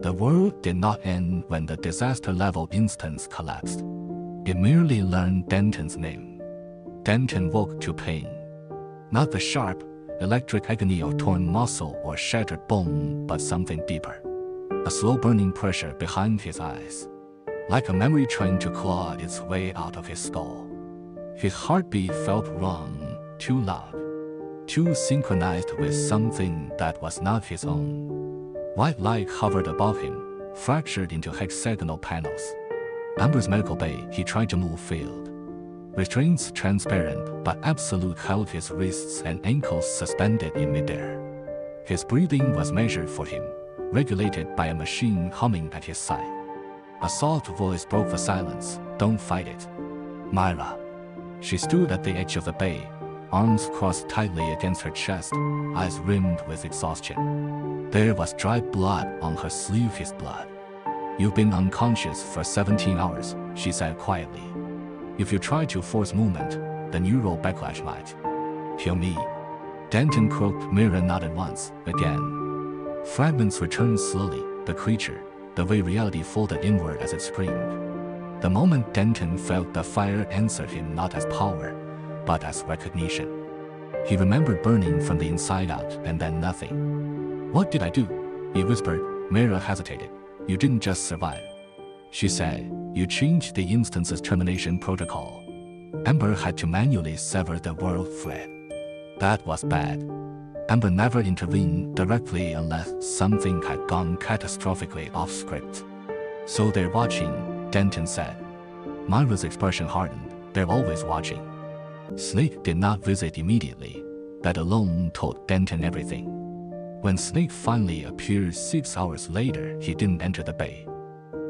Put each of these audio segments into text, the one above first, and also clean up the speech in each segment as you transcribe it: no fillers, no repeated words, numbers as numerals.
The world did not end when the disaster-level instance collapsed. It merely learned Denton's name. Denton woke to pain. Not the sharp, electric agony of torn muscle or shattered bone, but something deeper. A slow-burning pressure behind his eyes, like a memory trying to claw its way out of his skull. His heartbeat felt wrong, too loud, too synchronized with something that was not his own. White light hovered above him, fractured into hexagonal panels. Amber's medical bay he tried to move failed. Restraints transparent but absolute held his wrists and ankles suspended in midair. His breathing was measured for him, regulated by a machine humming at his side. A soft voice broke the silence. "Don't fight it, Myra." She stood at the edge of the bay, arms crossed tightly against her chest, eyes rimmed with exhaustion. There was dry blood on her sleeve, his blood. "You've been unconscious for 17 hours, she said quietly. "If you try to force movement, the neural backlash might kill me." Denton croaked. Myra nodded once, again. Fragments returned slowly, the creature, the way reality folded inward as it screamed. The moment Denton felt the fire answered him not as power, but as recognition. He remembered burning from the inside out and then nothing. "What did I do?" he whispered. Myra hesitated. "You didn't just survive," she said. "You changed the instance's termination protocol." Ember had to manually sever the world thread. That was bad. Ember never intervened directly unless something had gone catastrophically off script. "So they're watching," Denton said. Myra's expression hardened. "They're always watching." Snake did not visit immediately. That alone told Denton everything. When Snake finally appeared 6 hours later, he didn't enter the bay.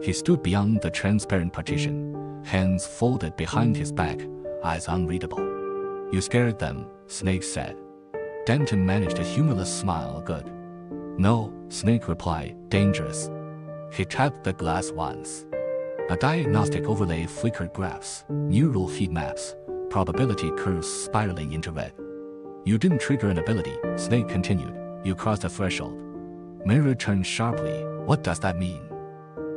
He stood beyond the transparent partition, hands folded behind his back, eyes unreadable. "You scared them," Snake said. Denton managed a humorless smile. "Good." "No," Snake replied. "Dangerous." He tapped the glass once. A diagnostic overlay flickered graphs, neural heat maps, probability curves spiraling into red. "You didn't trigger an ability," Snake continued. "You crossed a threshold." Myra turned sharply. "What does that mean?"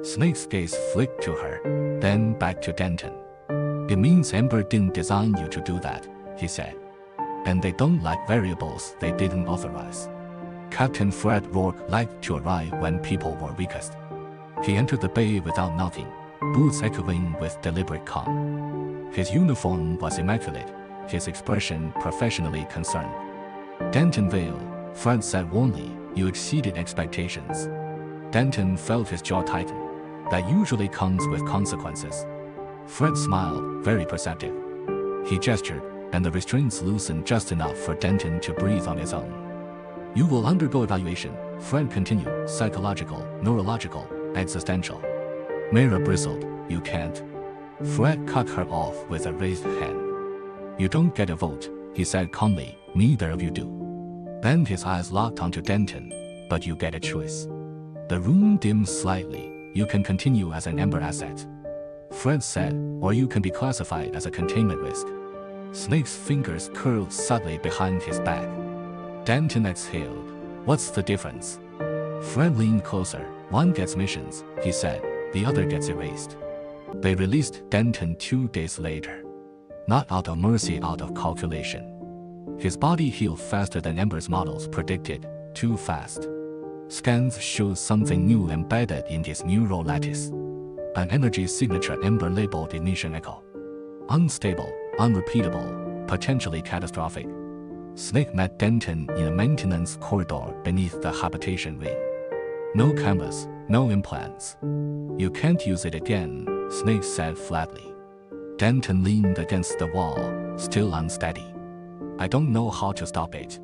Snake's gaze flicked to her, then back to Denton. "It means Ember didn't design you to do that," he said. "And they don't like variables they didn't authorize." Captain Fred Rourke liked to arrive when people were weakest. He entered the bay without knocking, boots echoing with deliberate calm. His uniform was immaculate, his expression professionally concerned. "Denton Vale," Fred said warmly, "you exceeded expectations." Denton felt his jaw tighten. That usually comes with consequences. Fred smiled, very perceptive. He gestured, and the restraints loosened just enough for Denton to breathe on his own. "You will undergo evaluation," Fred continued, "psychological, neurological, existential." Myra bristled. "You can't." Fred cut her off with a raised hand. "You don't get a vote," he said calmly. "Neither of you do." Then his eyes locked onto Denton. "But you get a choice." The room dimmed slightly. "You can continue as an Ember asset," Fred said, "or you can be classified as a containment risk." Snake's fingers curled subtly behind his back. Denton exhaled. "What's the difference?" Fred leaned closer. "One gets missions," he said. "The other gets erased." They released Denton 2 days later. Not out of mercy, out of calculation. His body healed faster than Ember's models predicted, too fast. Scans showed something new embedded in his neural lattice. An energy signature Ember labeled ignition echo. Unstable, unrepeatable, potentially catastrophic. Snake met Denton in a maintenance corridor beneath the habitation wing. "No cameras, no implants. You can't use it again," Snake said flatly. Denton leaned against the wall, still unsteady. "I don't know how to stop it."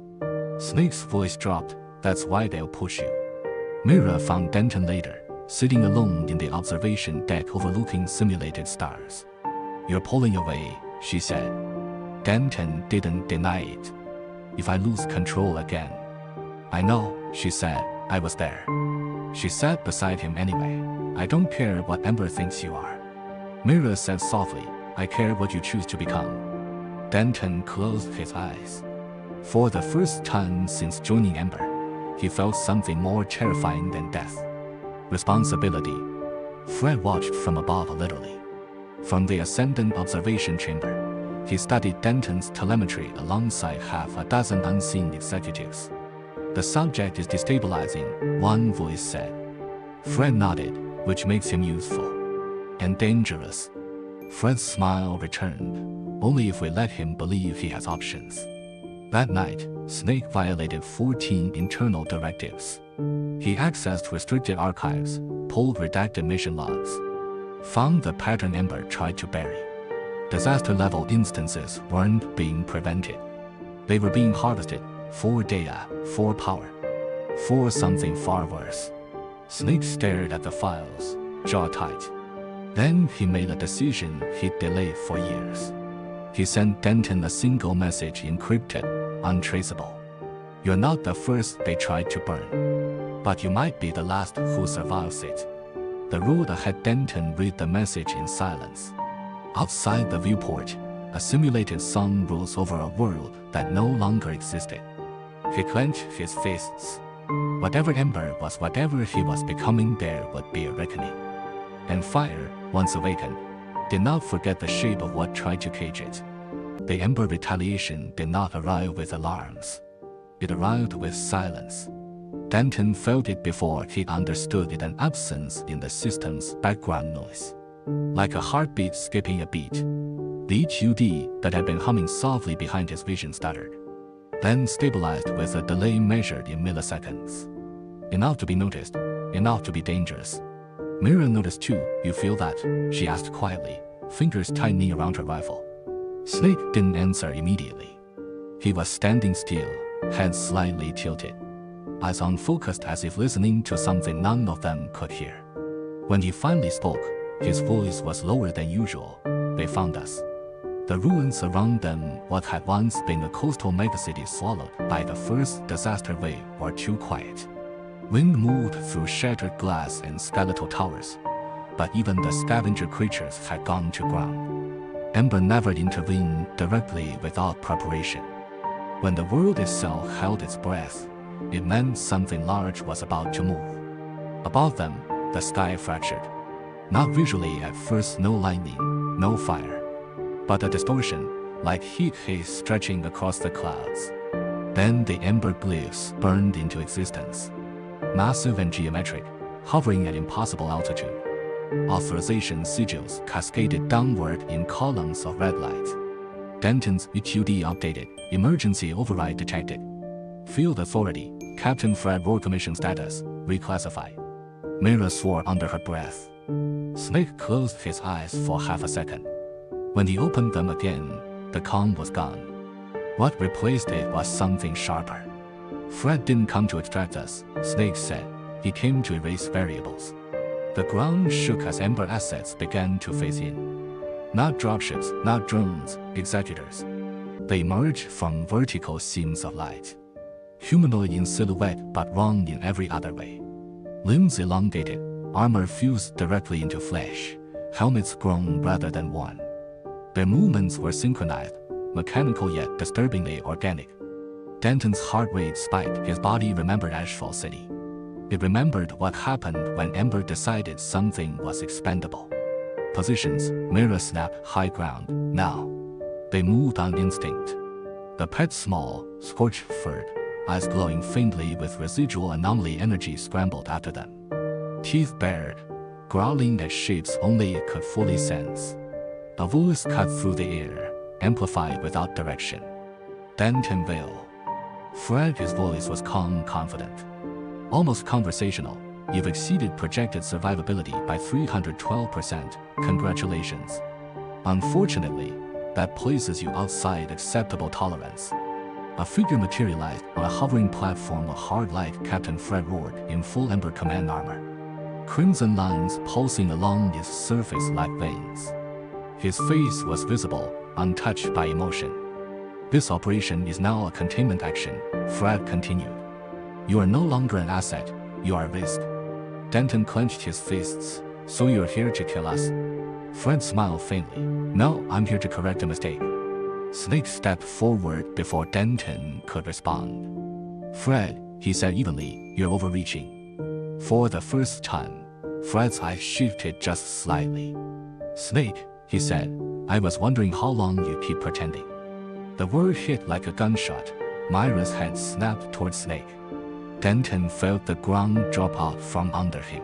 Snake's voice dropped. "That's why they'll push you." Myra found Denton later, sitting alone in the observation deck overlooking simulated stars. "You're pulling away," she said. Denton didn't deny it. "If I lose control again." "I know," she said. "I was there." She sat beside him anyway. "I don't care what Ember thinks you are." Myra said softly, "I care what you choose to become." Denton closed his eyes. For the first time since joining Ember, he felt something more terrifying than death. Responsibility. Fred watched from above literally. From the ascendant observation chamber, he studied Denton's telemetry alongside half a dozen unseen executives. The subject is destabilizing, one voice said. Fred nodded, which makes him useful. And dangerous. Fred's smile returned, only if we let him believe he has options. That night, Snake violated 14 internal directives. He accessed restricted archives, pulled redacted mission logs, found the pattern Ember tried to bury. Disaster-level instances weren't being prevented. They were being harvested for data, for power, for something far worse. Snake stared at the files, jaw tight. Then he made a decision he'd delayed for years. He sent Denton a single message encrypted, untraceable. You're not the first they tried to burn, but you might be the last who survives it. The road ahead. Denton read the message in silence. Outside the viewport, a simulated sun rose over a world that no longer existed. He clenched his fists. Whatever Ember was, whatever he was becoming, there would be a reckoning. And fire, once awakened, did not forget the shape of what tried to cage it. The Ember retaliation did not arrive with alarms. It arrived with silence. Denton felt it before he understood it, an absence in the system's background noise. Like a heartbeat skipping a beat. The HUD that had been humming softly behind his vision stuttered, then stabilized with a delay measured in milliseconds. Enough to be noticed, enough to be dangerous. Mira noticed too. You feel that? She asked quietly, fingers tightening around her rifle. Snake didn't answer immediately. He was standing still, head slightly tilted, eyes unfocused as if listening to something none of them could hear. When he finally spoke, his voice was lower than usual. They found us. The ruins around them, what had once been a coastal megacity swallowed by the first disaster wave, were too quiet. Wind moved through shattered glass and skeletal towers, but even the scavenger creatures had gone to ground. Ember never intervened directly without preparation. When the world itself held its breath, it meant something large was about to move. Above them, the sky fractured. Not visually at first, no lightning, no fire, but a distortion, like heat haze stretching across the clouds. Then the ember glyphs burned into existence. Massive and geometric, hovering at impossible altitude. Authorization sigils cascaded downward in columns of red light. Denton's HUD updated, emergency override detected. Field authority, Captain Fred Roar commission status, reclassified. Mira swore under her breath. Snake closed his eyes for half a second. When he opened them again, the calm was gone. What replaced it was something sharper. Fred didn't come to extract us, Snake said. He came to erase variables. The ground shook as Ember assets began to phase in. Not dropships, not drones, executors. They emerged from vertical seams of light. Humanoid in silhouette, but wrong in every other way. Limbs elongated, armor fused directly into flesh, helmets grown rather than worn. Their movements were synchronized, mechanical yet disturbingly organic. Denton's heart rate spiked. His body remembered Ashfall City. It remembered what happened when Ember decided something was expendable. Positions, Mira snapped, high ground, now. They moved on instinct. The pet small, scorched-furred, eyes glowing faintly with residual anomaly energy scrambled after them. Teeth bared, growling at shapes only it could fully sense. A voice cut through the air, amplified without direction. Denton Vale. Fred, his voice was calm, confident. Almost conversational. You've exceeded projected survivability by 312%. Congratulations. Unfortunately, that places you outside acceptable tolerance. A figure materialized on a hovering platform of hard light. Captain Fred roared in full Ember command armor. Crimson lines pulsing along his surface like veins. His face was visible, untouched by emotion. This operation is now a containment action, Fred continued. You are no longer an asset, you are a risk. Denton clenched his fists. So you're here to kill us? Fred smiled faintly. No, I'm here to correct a mistake. Snake stepped forward before Denton could respond. Fred, he said evenly, you're overreaching. For the first time, Fred's eyes shifted just slightly. Snake, he said, I was wondering how long you keep pretending. The word hit like a gunshot. Myra's head snapped toward Snake. Denton felt the ground drop out from under him.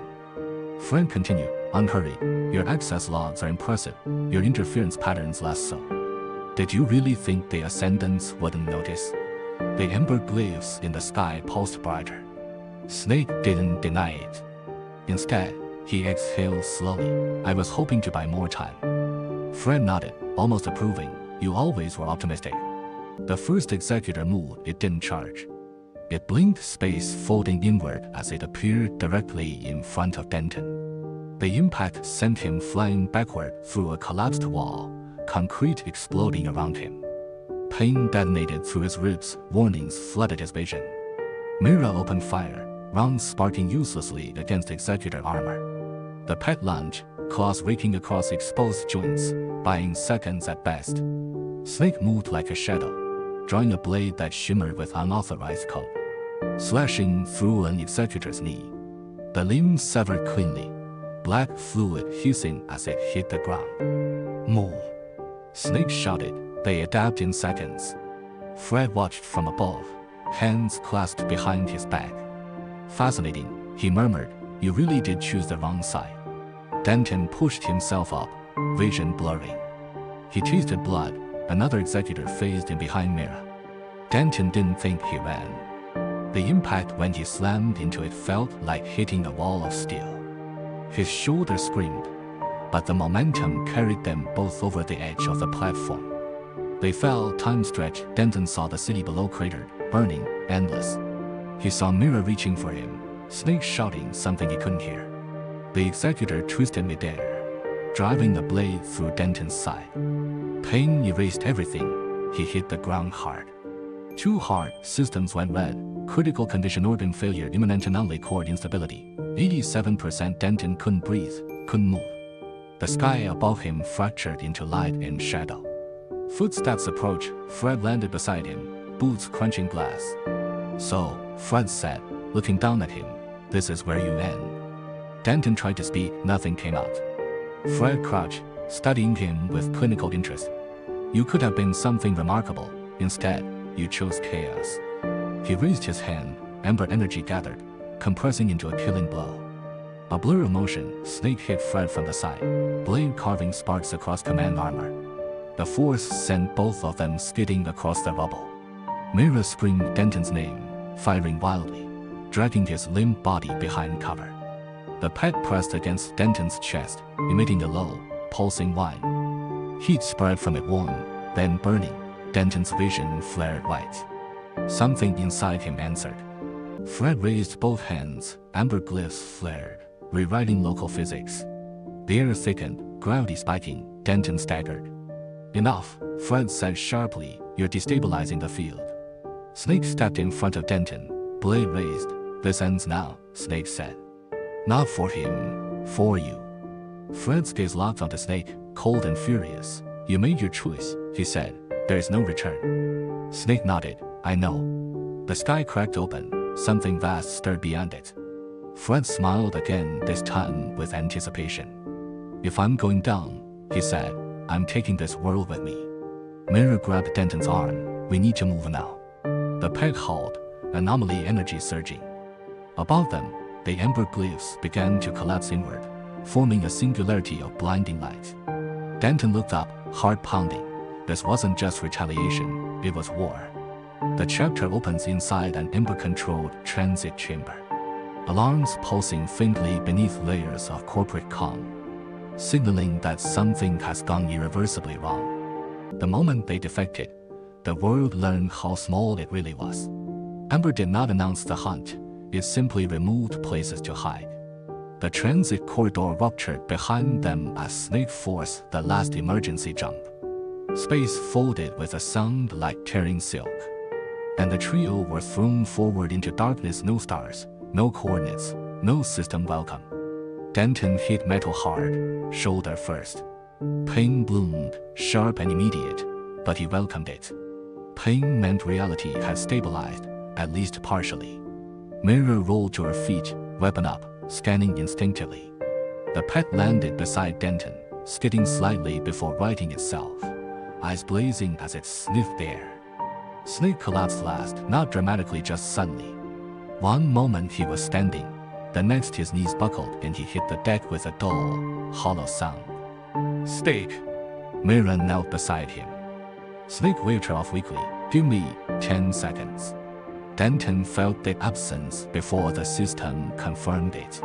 Fred continued, unhurried. Your access logs are impressive. Your interference patterns less so. Did you really think the ascendants wouldn't notice? The ember glyphs in the sky pulsed brighter. Snake didn't deny it. Instead, he exhaled slowly. I was hoping to buy more time. Fred nodded, almost approving. You always were optimistic. The first executor moved, it didn't charge. It blinked, space folding inward as it appeared directly in front of Denton. The impact sent him flying backward through a collapsed wall, concrete exploding around him. Pain detonated through his ribs, warnings flooded his vision. Mira opened fire, rounds sparking uselessly against executor armor. The pet lunged, claws raking across exposed joints, buying seconds at best. Snake moved like a shadow, drawing a blade that shimmered with unauthorized code, slashing through an executor's knee. The limb severed cleanly, black fluid hissing as it hit the ground. Move! Snake shouted. They adapt in seconds. Fred watched from above, hands clasped behind his back. Fascinating, he murmured. You really did choose the wrong side. Denton pushed himself up, vision blurring. He tasted blood. Another executor phased in behind Mira. Denton didn't think he ran. The impact when he slammed into it felt like hitting a wall of steel. His shoulder screamed, but the momentum carried them both over the edge of the platform. They fell, time stretched. Denton saw the city below cratered, burning, endless. He saw Mira reaching for him, Snake shouting something he couldn't hear. The executor twisted midair, driving the blade through Denton's side. Pain erased everything. He hit the ground hard. Too hard, systems went red. Critical condition, organ failure, imminent anomaly, cord instability. 87%. Denton couldn't breathe, couldn't move. The sky above him fractured into light and shadow. Footsteps approached. Fred landed beside him, boots crunching glass. So, Fred said, looking down at him, this is where you end. Denton tried to speak, nothing came out. Fred crouched, studying him with clinical interest. You could have been something remarkable. Instead, you chose chaos. He raised his hand, ember energy gathered, compressing into a killing blow. A blur of motion, Snake hit Fred from the side, blade carving sparks across command armor. The force sent both of them skidding across the rubble. Mira screamed Denton's name, firing wildly, dragging his limp body behind cover. The pet pressed against Denton's chest, emitting a low, pulsing whine. Heat spread from it, warm, then burning. Denton's vision flared white. Something inside him answered. Fred raised both hands, amber glyphs flared, rewriting local physics. The air thickened, gravity spiking. Denton staggered. Enough, Fred said sharply, you're destabilizing the field. Snake stepped in front of Denton, blade raised. This ends now, Snake said. Not for him, for you. Fred's gaze locked onto Snake, cold and furious. You made your choice, he said. There is no return. Snake nodded. I know. The sky cracked open, something vast stirred beyond it. Fred smiled again, this time with anticipation. If I'm going down, he said, I'm taking this world with me. Mira grabbed Denton's arm. We need to move now. The peg hauled, anomaly energy surging. Above them, the ember glyphs began to collapse inward, forming a singularity of blinding light. Denton looked up, heart pounding. This wasn't just retaliation, it was war. The chapter opens inside an ember-controlled transit chamber. Alarms pulsing faintly beneath layers of corporate calm, signaling that something has gone irreversibly wrong. The moment they defected, the world learned how small it really was. Ember did not announce the hunt, it simply removed places to hide. The transit corridor ruptured behind them as Snake forced the last emergency jump. Space folded with a sound like tearing silk. And the trio were thrown forward into darkness. No stars, no coordinates, no system welcome. Denton hit metal hard, shoulder first. Pain bloomed, sharp and immediate, but he welcomed it. Pain meant reality had stabilized, at least partially. Mira rolled to her feet, weapon up, scanning instinctively. The pet landed beside Denton, skidding slightly before righting itself, eyes blazing as it sniffed the air. Snake collapsed last, not dramatically, just suddenly. One moment he was standing, the next his knees buckled and he hit the deck with a dull, hollow sound. Snake! Mira knelt beside him. Snake waved her off weakly. Give me 10 seconds. Denton felt the absence before the system confirmed it.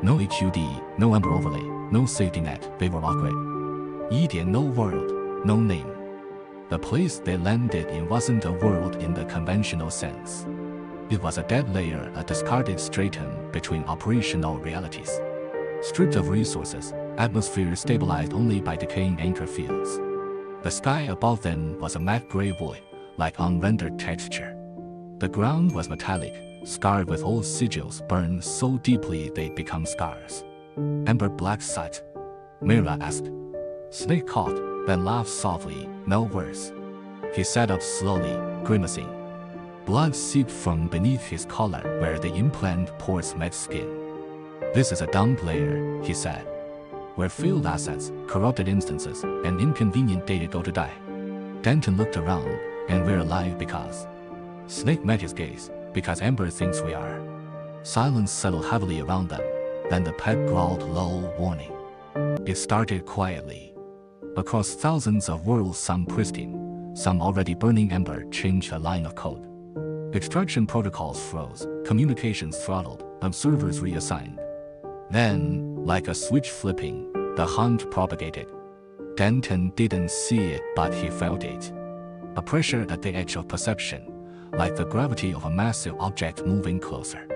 No HUD, no ember overlay, no safety net, they were awkward. Idiot, no world, no name. The place they landed in wasn't a world in the conventional sense. It was a dead layer, a discarded stratum between operational realities. Stripped of resources, atmosphere stabilized only by decaying anchor fields. The sky above them was a matte gray void, like unrendered texture. The ground was metallic, scarred with old sigils burned so deeply they'd become scars. Ember black sight? Mira asked. Snake caught, then laughed softly, no worse. He sat up slowly, grimacing. Blood seeped from beneath his collar where the implant pores met skin. This is a dump layer, he said, where failed assets, corrupted instances, and inconvenient data go to die. Denton looked around, and we're alive because. Snake met his gaze, because Ember thinks we are. Silence settled heavily around them, then the pet growled low warning. It started quietly. Across thousands of worlds, some pristine, some already burning ember, changed a line of code. Extraction protocols froze, communications throttled, observers reassigned. Then, like a switch flipping, the hunt propagated. Denton didn't see it, but he felt it. A pressure at the edge of perception, like the gravity of a massive object moving closer.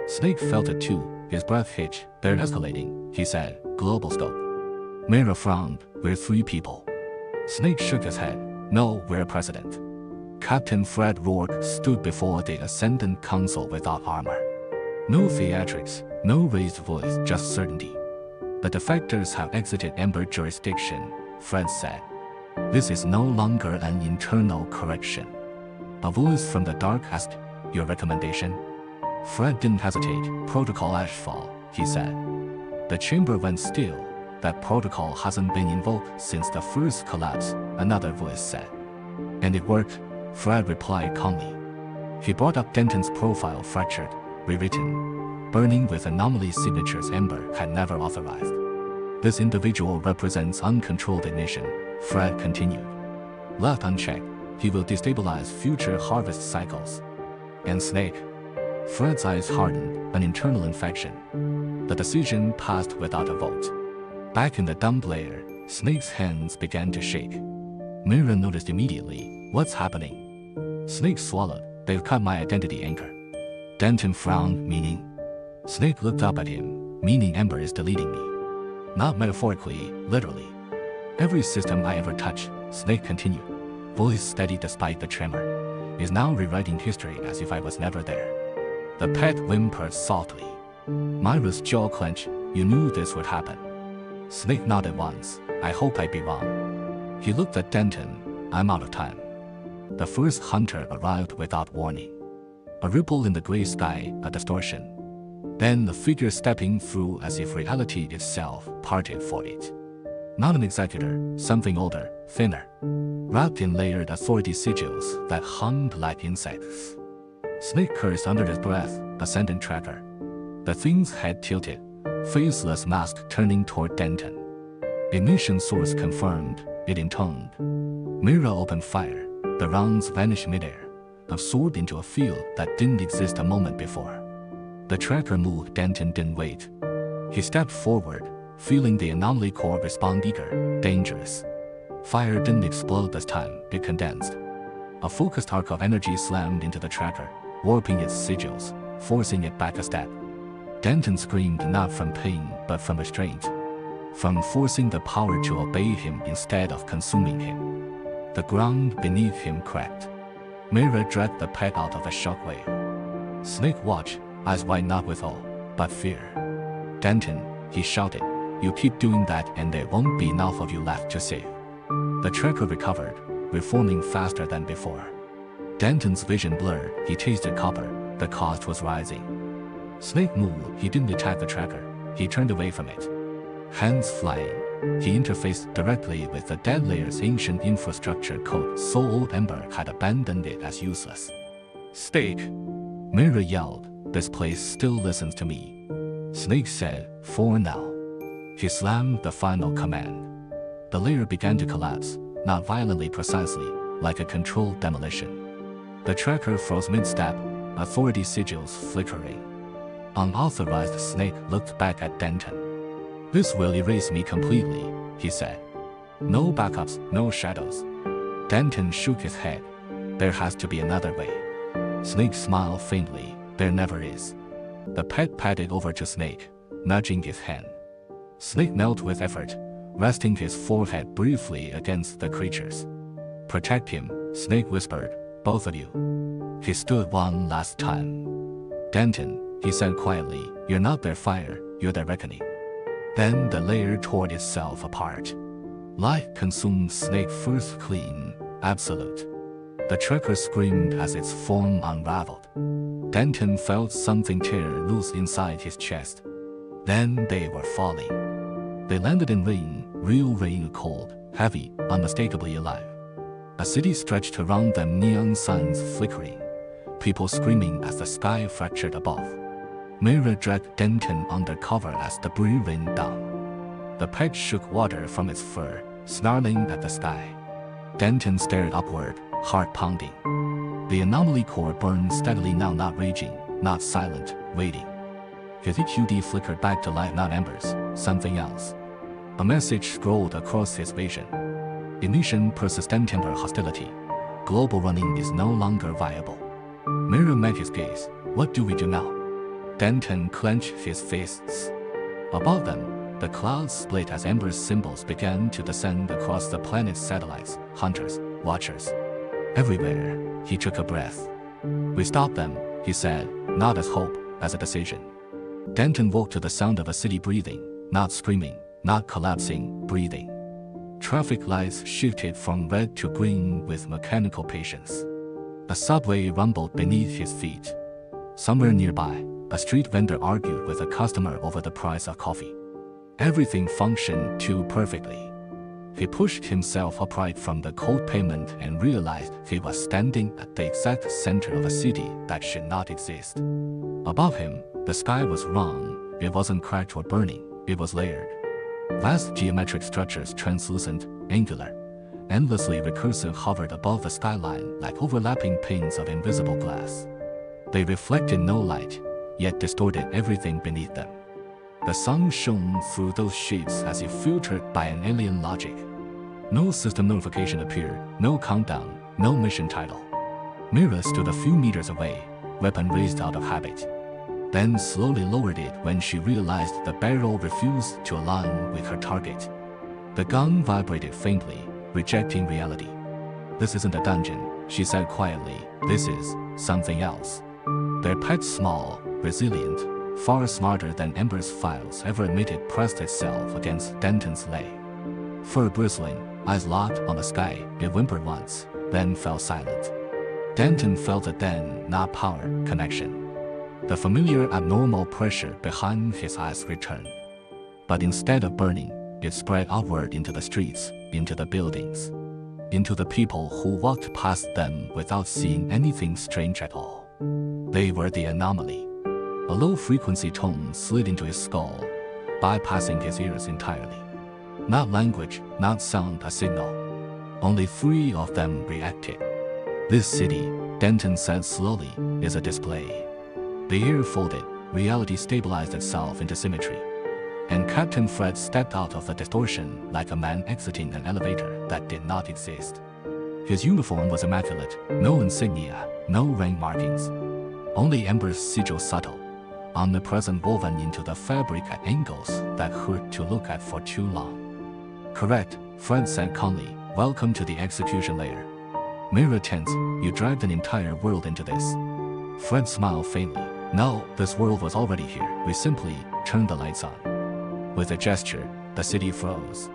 Snake felt it too, his breath hitched. They're escalating, he said, global scope. Mira frowned, we're 3 people. Snake shook his head, no, we're president. Captain Fred Rourke stood before the Ascendant Council without armor. No theatrics, no raised voice, just certainty. The defectors have exited Ember jurisdiction, Fred said. This is no longer an internal correction. A voice from the dark asked, your recommendation? Fred didn't hesitate, protocol ashfall, he said. The chamber went still. That protocol hasn't been invoked since the first collapse, another voice said. And it worked, Fred replied calmly. He brought up Denton's profile, fractured, rewritten, burning with anomalies signatures Ember had never authorized. This individual represents uncontrolled ignition, Fred continued. Left unchecked, he will destabilize future harvest cycles. And Snake? Fred's eyes hardened, an internal infection. The decision passed without a vote. Back in the dump layer, Snake's hands began to shake. Mira noticed immediately, what's happening? Snake swallowed, they've cut my identity anchor. Denton frowned, meaning? Snake looked up at him, meaning Ember is deleting me. Not metaphorically, literally. Every system I ever touched, Snake continued, voice steady despite the tremor, is now rewriting history as if I was never there. The pet whimpered softly. Mira's jaw clenched, you knew this would happen. Snake nodded once, I hope I'd be wrong. He looked at Denton, I'm out of time. The first hunter arrived without warning. A ripple in the gray sky, a distortion. Then the figure stepping through as if reality itself parted for it. Not an executor, something older, thinner. Wrapped in layered authority sigils that hummed like insects. Snake cursed under his breath, ascendant tracker. The thing's head tilted, faceless mask turning toward Denton. Ignition source confirmed, it intoned. Mira opened fire, the rounds vanished midair, absorbed into a field that didn't exist a moment before. The tracker moved, Denton didn't wait. He stepped forward, feeling the anomaly core respond eager, dangerous. Fire didn't explode this time, it condensed. A focused arc of energy slammed into the tracker, warping its sigils, forcing it back a step. Denton screamed not from pain, but from restraint. From forcing the power to obey him instead of consuming him. The ground beneath him cracked. Mira dragged the pet out of the shockwave. Snake watched, eyes wide not with awe, but fear. Denton, he shouted, you keep doing that and there won't be enough of you left to save. The tracker recovered, reforming faster than before. Denton's vision blurred, he tasted copper, the cost was rising. Snake moved, he didn't attack the tracker, he turned away from it. hands flying, he interfaced directly with the dead layer's ancient infrastructure code so old Ember had abandoned it as useless. Snake! Mirror yelled, this place still listens to me. Snake said, for now. He slammed the final command. The layer began to collapse, not violently precisely, like a controlled demolition. The tracker froze mid-step, authority sigils flickering. Unauthorized Snake looked back at Denton. This will erase me completely, he said. No backups, no shadows. Denton shook his head. There has to be another way. Snake smiled faintly. There never is. The pet padded over to Snake, nudging his hand. Snake knelt with effort, resting his forehead briefly against the creature's. Protect him, Snake whispered, both of you. He stood one last time. Denton, he said quietly, you're not their fire, you're their reckoning. Then the layer tore itself apart. Light consumed Snake first clean, absolute. The tracker screamed as its form unraveled. Denton felt something tear loose inside his chest. Then they were falling. They landed in rain, real rain, cold, heavy, unmistakably alive. A city stretched around them, neon signs flickering, people screaming as the sky fractured above. Mirror dragged Denton under cover as debris rained down. The pet shook water from its fur, snarling at the sky. Denton stared upward, heart pounding. The anomaly core burned steadily now, not raging, not silent, waiting. His EQD flickered back to life, not embers, something else. A message scrolled across his vision. Emission persistent timber hostility. Global running is no longer viable. Mirror met his gaze. What do we do now? Denton clenched his fists. Above them, the clouds split as Ember's symbols began to descend across the planet's satellites, hunters, watchers. Everywhere, he took a breath. We stopped them, he said, not as hope, as a decision. Denton woke to the sound of a city breathing, not screaming, not collapsing, breathing. Traffic lights shifted from red to green with mechanical patience. A subway rumbled beneath his feet. Somewhere nearby, a street vendor argued with a customer over the price of coffee. Everything functioned too perfectly. He pushed himself upright from the cold pavement and realized he was standing at the exact center of a city that should not exist. Above him, the sky was wrong. It wasn't cracked or burning, it was layered. Vast geometric structures, translucent, angular, endlessly recursive, hovered above the skyline like overlapping panes of invisible glass. They reflected no light, yet distorted everything beneath them. The sun shone through those shapes as if filtered by an alien logic. No system notification appeared, no countdown, no mission title. Mira stood a few meters away, weapon raised out of habit. Then slowly lowered it when she realized the barrel refused to align with her target. The gun vibrated faintly, rejecting reality. This isn't a dungeon, she said quietly. This is something else. Their pet, small, resilient, far smarter than Ember's files ever admitted, pressed itself against Denton's leg. Fur bristling, eyes locked on the sky, it whimpered once, then fell silent. Denton felt a then, not power, connection. The familiar abnormal pressure behind his eyes returned. But instead of burning, it spread outward into the streets, into the buildings, into the people who walked past them without seeing anything strange at all. They were the anomaly. A low-frequency tone slid into his skull, bypassing his ears entirely. Not language, not sound, a signal. Only 3 of them reacted. This city, Denton said slowly, is a display. The air folded, reality stabilized itself into symmetry. And Captain Fred stepped out of the distortion like a man exiting an elevator that did not exist. His uniform was immaculate, no insignia, no rank markings. Only Ember's sigil subtle, omnipresent, woven into the fabric at angles that hurt to look at for too long. Correct, Fred said calmly. Welcome to the execution layer. Mirror tense, you dragged an entire world into this. Fred smiled faintly. No, this world was already here. We simply turned the lights on. With a gesture, the city froze.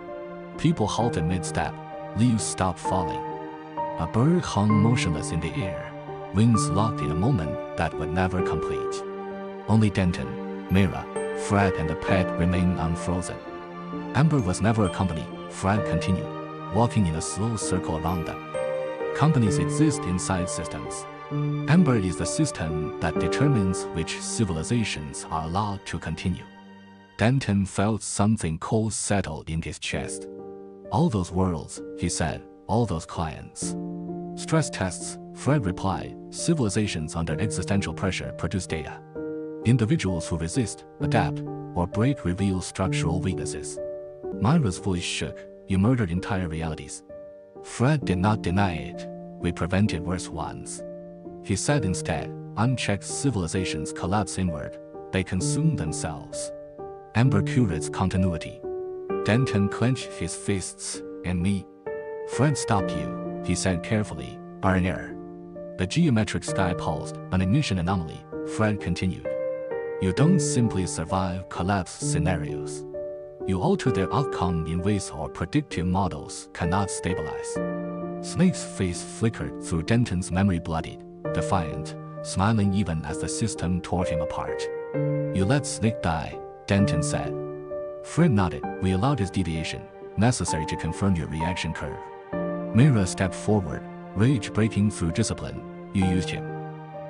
People halted mid-step. Leaves stopped falling. A bird hung motionless in the air, wings locked in a moment that would never complete. Only Denton, Mira, Fred, and the pet remained unfrozen. Ember was never a company, Fred continued, walking in a slow circle around them. Companies exist inside systems. Ember is the system that determines which civilizations are allowed to continue. Denton felt something cold settle in his chest. All those worlds, he said, all those clients. Stress tests, Fred replied, civilizations under existential pressure produce data. Individuals who resist, adapt, or break reveal structural weaknesses. Myra's voice shook. You murdered entire realities. Fred did not deny it. We prevented worse ones. He said instead, unchecked civilizations collapse inward. They consume themselves. Ember curates continuity. Denton clenched his fists. And me? Fred stopped you, he said carefully, are in error. The geometric sky pulsed, an ignition anomaly, Fred continued. You don't simply survive collapse scenarios. You alter their outcome in ways our predictive models cannot stabilize. Snake's face flickered through Denton's memory, bloodied, defiant, smiling even as the system tore him apart. You let Snake die, Denton said. Fred nodded. We allowed his deviation, necessary to confirm your reaction curve. Mira stepped forward, rage breaking through discipline. You used him.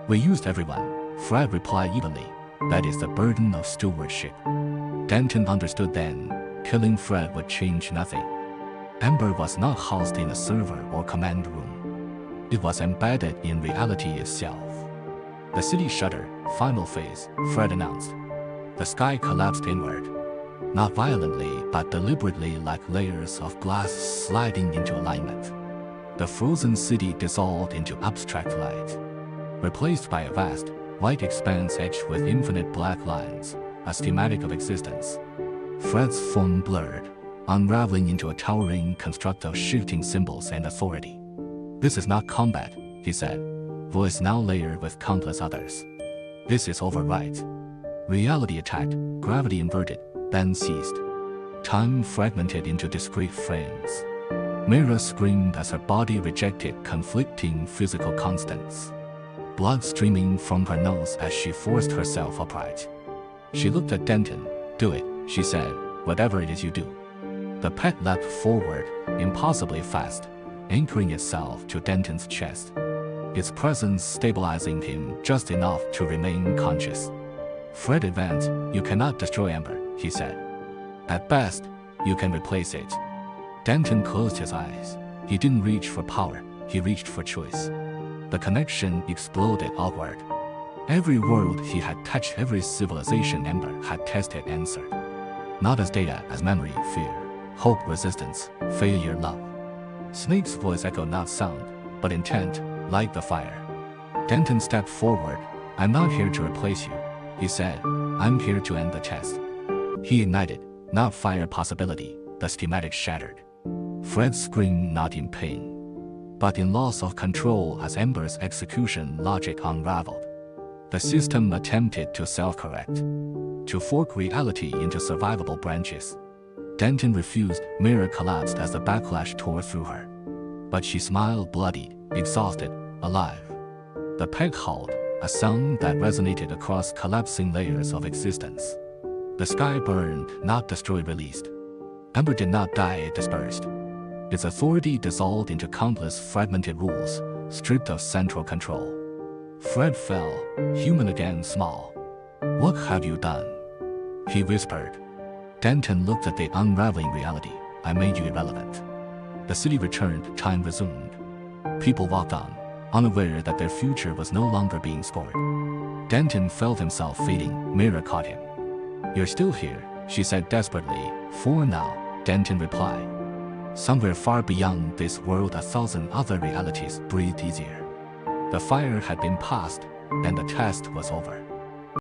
We used everyone, Fred replied evenly. That is the burden of stewardship. Denton understood then. Killing Fred would change nothing. Ember was not housed in a server or command room. It was embedded in reality itself. The city shuddered. Final phase, Fred announced. The sky collapsed inward. Not violently, but deliberately, like layers of glass sliding into alignment. The frozen city dissolved into abstract light, replaced by a vast, white expanse edged with infinite black lines, a schematic of existence. Fred's phone blurred, unraveling into a towering construct of shifting symbols and authority. This is not combat, he said, voice now layered with countless others. This is override. Reality attacked, gravity inverted, then ceased. Time fragmented into discrete frames. Mira screamed as her body rejected conflicting physical constants. Blood streaming from her nose as she forced herself upright. She looked at Denton. Do it, she said, whatever it is you do. The pet leapt forward, impossibly fast, anchoring itself to Denton's chest. Its presence stabilizing him just enough to remain conscious. Fred advanced. You cannot destroy Ember, he said. At best, you can replace it. Denton closed his eyes. He didn't reach for power, he reached for choice. The connection exploded outward. Every world he had touched, every civilization Ember had tested, answered. Not as data, as memory, fear, hope, resistance, failure, love. Snake's voice echoed not sound, but intent, like the fire. Denton stepped forward. I'm not here to replace you, he said. I'm here to end the test. He ignited, not fire possibility, the schematic shattered. Fred screamed not in pain, but in loss of control as Ember's execution logic unraveled. The system attempted to self-correct, to fork reality into survivable branches. Denton refused. Mira collapsed as the backlash tore through her. But she smiled, bloodied, exhausted, alive. The peg howled, a sound that resonated across collapsing layers of existence. The sky burned, not destroyed, released. Ember did not die, it dispersed. Its authority dissolved into countless fragmented rules, stripped of central control. Fred fell, human again, small. What have you done? He whispered. Denton looked at the unraveling reality. I made you irrelevant. The city returned, time resumed. People walked on, unaware that their future was no longer being scored. Denton felt himself fading. Mira caught him. You're still here, she said desperately. For now, Denton replied. Somewhere far beyond this world, 1,000 other realities breathed easier. The fire had been passed, and the test was over.